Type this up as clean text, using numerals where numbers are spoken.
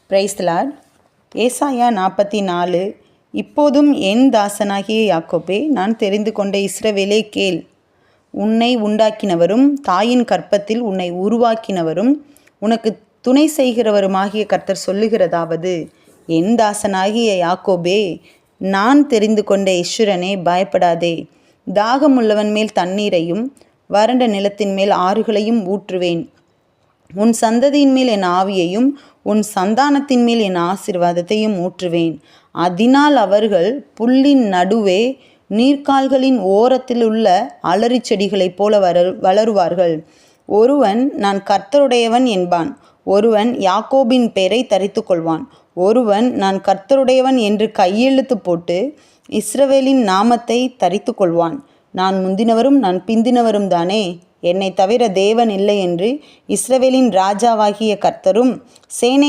Praise the Lord. ஏசாயா 44. இப்போதும் என் தாசனாகிய யாக்கோபே, நான் தெரிந்து கொண்ட இஸ்ரவேலே கேள். உன்னை உண்டாக்கினவரும் தாயின் கற்பத்தில் உன்னை உருவாக்கினவரும் உனக்கு துணை செய்கிறவருமாகிய கர்த்தர் சொல்லுகிறதாவது, என் தாசனாகிய யாக்கோபே, நான் தெரிந்து கொண்ட இஸ்ரவேலே, பயப்படாதே. தாகமுள்ளவன் மேல் தண்ணீரையும் வறண்ட நிலத்தின் மேல் ஆறுகளையும் ஊற்றுவேன். உன் சந்ததியின் மேல் என் ஆவியையும் உன் சந்தானத்தின் மேல் என் ஆசீர்வாதத்தையும் ஊற்றுவேன். அதனால் அவர்கள் புல்லின் நடுவே நீர்க்கால்களின் ஓரத்தில் உள்ள அலரி செடிகளைப் போல வளருவார்கள். ஒருவன் நான் கர்த்தருடையவன் என்பான், ஒருவன் யாக்கோபின் பெயரை தரித்து கொள்வான். ஒருவன் நான் கர்த்தருடையவன் என்று கையெழுத்து போட்டு இஸ்ரவேலின் நாமத்தை தரித்து கொள்வான். நான் முந்தினவரும் நான் பிந்தினவரும் தானே, என்னை தவிர தேவன் இல்லை என்று இஸ்ரவேலின் ராஜாவாகிய கர்த்தரும் சேனை